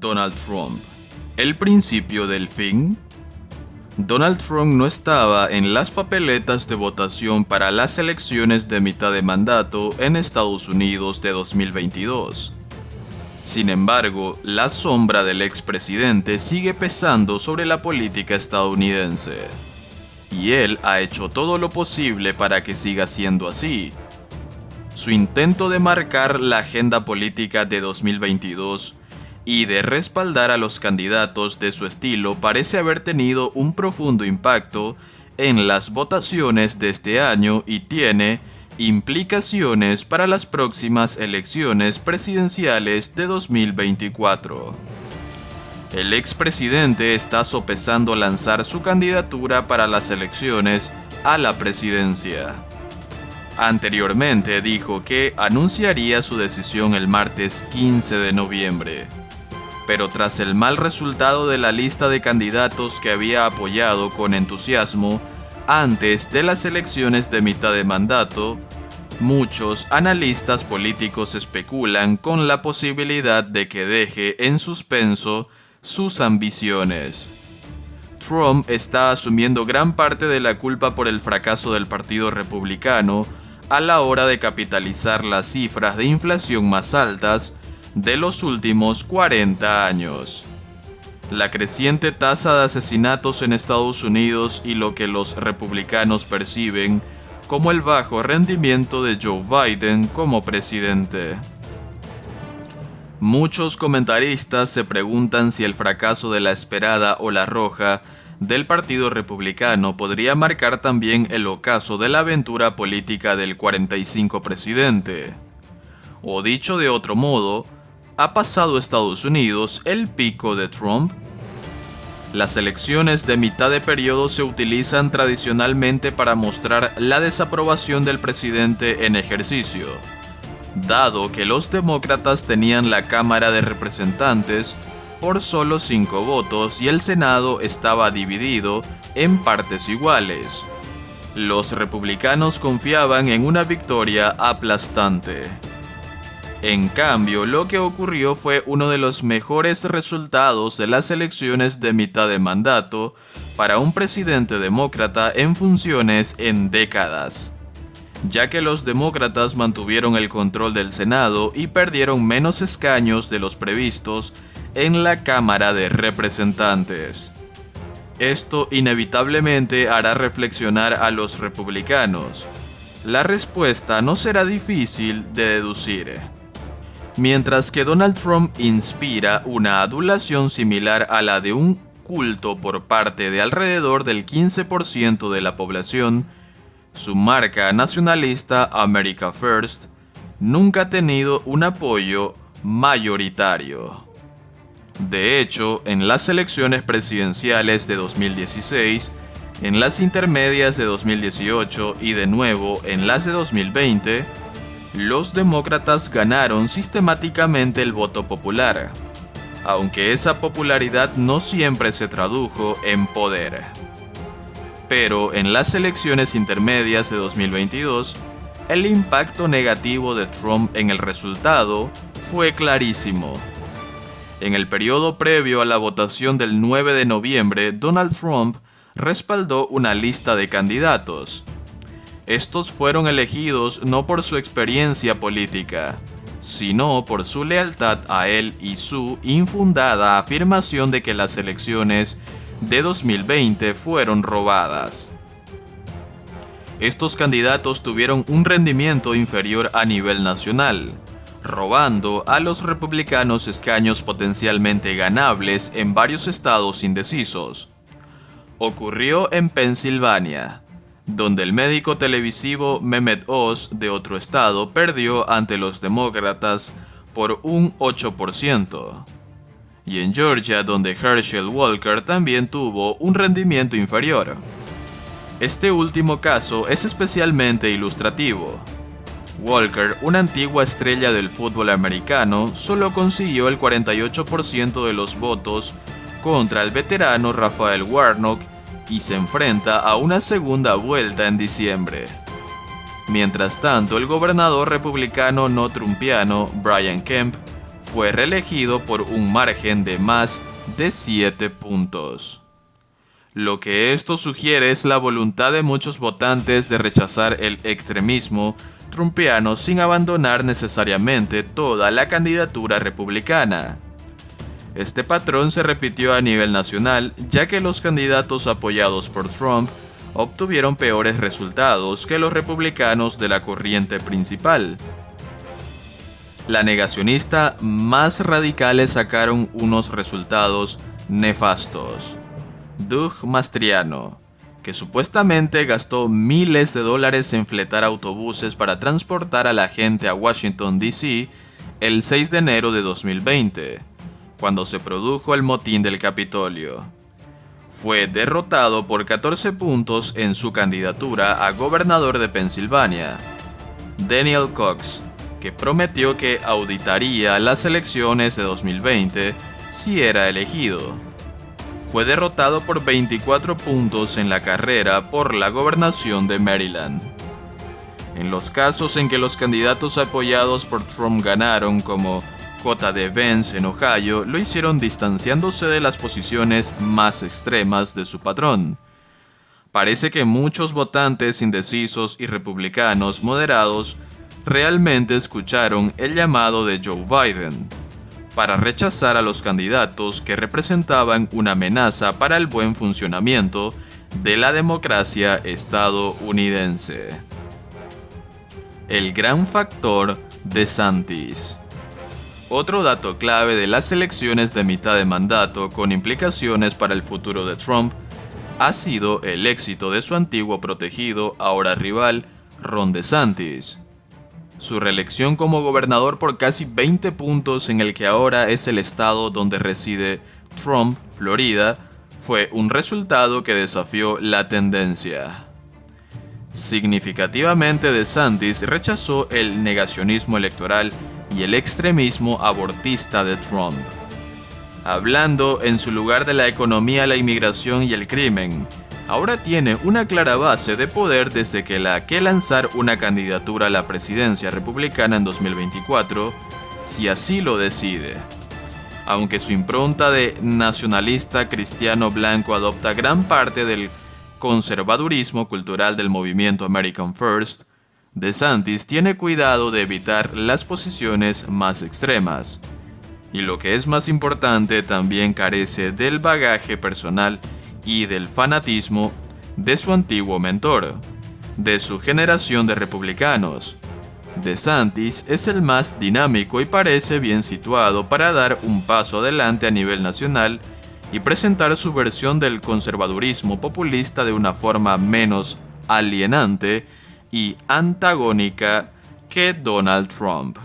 Donald Trump. ¿El principio del fin? Donald Trump no estaba en las papeletas de votación para las elecciones de mitad de mandato en Estados Unidos de 2022. Sin embargo, la sombra del expresidente sigue pesando sobre la política estadounidense. Y él ha hecho todo lo posible para que siga siendo así. Su intento de marcar la agenda política de 2022 y de respaldar a los candidatos de su estilo parece haber tenido un profundo impacto en las votaciones de este año y tiene implicaciones para las próximas elecciones presidenciales de 2024. El expresidente está sopesando lanzar su candidatura para las elecciones a la presidencia. Anteriormente dijo que anunciaría su decisión el martes 15 de noviembre. Pero tras el mal resultado de la lista de candidatos que había apoyado con entusiasmo antes de las elecciones de mitad de mandato, muchos analistas políticos especulan con la posibilidad de que deje en suspenso sus ambiciones. Trump está asumiendo gran parte de la culpa por el fracaso del Partido Republicano a la hora de capitalizar las cifras de inflación más altas de los últimos 40 años. La creciente tasa de asesinatos en Estados Unidos y lo que los republicanos perciben como el bajo rendimiento de Joe Biden como presidente. Muchos comentaristas se preguntan si el fracaso de la esperada ola roja del Partido Republicano podría marcar también el ocaso de la aventura política del 45 presidente. O dicho de otro modo, ¿ha pasado Estados Unidos el pico de Trump? Las elecciones de mitad de periodo se utilizan tradicionalmente para mostrar la desaprobación del presidente en ejercicio, dado que los demócratas tenían la Cámara de Representantes por solo 5 votos y el Senado estaba dividido en partes iguales. Los republicanos confiaban en una victoria aplastante. En cambio, lo que ocurrió fue uno de los mejores resultados de las elecciones de mitad de mandato para un presidente demócrata en funciones en décadas, ya que los demócratas mantuvieron el control del Senado y perdieron menos escaños de los previstos en la Cámara de Representantes. Esto inevitablemente hará reflexionar a los republicanos. La respuesta no será difícil de deducir. Mientras que Donald Trump inspira una adulación similar a la de un culto por parte de alrededor del 15% de la población, su marca nacionalista America First nunca ha tenido un apoyo mayoritario. De hecho, en las elecciones presidenciales de 2016, en las intermedias de 2018 y de nuevo en las de 2020, los demócratas ganaron sistemáticamente el voto popular, aunque esa popularidad no siempre se tradujo en poder. Pero en las elecciones intermedias de 2022, el impacto negativo de Trump en el resultado fue clarísimo. En el periodo previo a la votación del 9 de noviembre, Donald Trump respaldó una lista de candidatos. Estos fueron elegidos no por su experiencia política, sino por su lealtad a él y su infundada afirmación de que las elecciones de 2020 fueron robadas. Estos candidatos tuvieron un rendimiento inferior a nivel nacional, robando a los republicanos escaños potencialmente ganables en varios estados indecisos. Ocurrió en Pensilvania, donde el médico televisivo Mehmet Oz de otro estado perdió ante los demócratas por un 8%. Y en Georgia, donde Herschel Walker también tuvo un rendimiento inferior. Este último caso es especialmente ilustrativo. Walker, una antigua estrella del fútbol americano, solo consiguió el 48% de los votos contra el veterano Raphael Warnock y se enfrenta a una segunda vuelta en diciembre. Mientras tanto, el gobernador republicano no trumpiano Brian Kemp fue reelegido por un margen de más de 7 puntos. Lo que esto sugiere es la voluntad de muchos votantes de rechazar el extremismo trumpiano sin abandonar necesariamente toda la candidatura republicana. Este patrón se repitió a nivel nacional, ya que los candidatos apoyados por Trump obtuvieron peores resultados que los republicanos de la corriente principal. La negacionista más radicales sacaron unos resultados nefastos. Doug Mastriano, que supuestamente gastó miles de dólares en fletar autobuses para transportar a la gente a Washington, D.C. el 6 de enero de 2020, cuando se produjo el motín del Capitolio. Fue derrotado por 14 puntos en su candidatura a gobernador de Pensilvania. Daniel Cox, que prometió que auditaría las elecciones de 2020 si era elegido, fue derrotado por 24 puntos en la carrera por la gobernación de Maryland. En los casos en que los candidatos apoyados por Trump ganaron, como J.D. Vance en Ohio, lo hicieron distanciándose de las posiciones más extremas de su patrón. Parece que muchos votantes indecisos y republicanos moderados realmente escucharon el llamado de Joe Biden para rechazar a los candidatos que representaban una amenaza para el buen funcionamiento de la democracia estadounidense. El gran factor DeSantis. Otro dato clave de las elecciones de mitad de mandato con implicaciones para el futuro de Trump ha sido el éxito de su antiguo protegido, ahora rival, Ron DeSantis. Su reelección como gobernador por casi 20 puntos en el que ahora es el estado donde reside Trump, Florida, fue un resultado que desafió la tendencia. Significativamente, DeSantis rechazó el negacionismo electoral y el extremismo abortista de Trump, hablando en su lugar de la economía, la inmigración y el crimen. Ahora tiene una clara base de poder desde que lanzar una candidatura a la presidencia republicana en 2024, si así lo decide. Aunque su impronta de nacionalista cristiano blanco adopta gran parte del conservadurismo cultural del movimiento American First, DeSantis tiene cuidado de evitar las posiciones más extremas. Y lo que es más importante, también carece del bagaje personal y del fanatismo de su antiguo mentor, de su generación de republicanos. DeSantis es el más dinámico y parece bien situado para dar un paso adelante a nivel nacional y presentar su versión del conservadurismo populista de una forma menos alienante y antagónica que Donald Trump.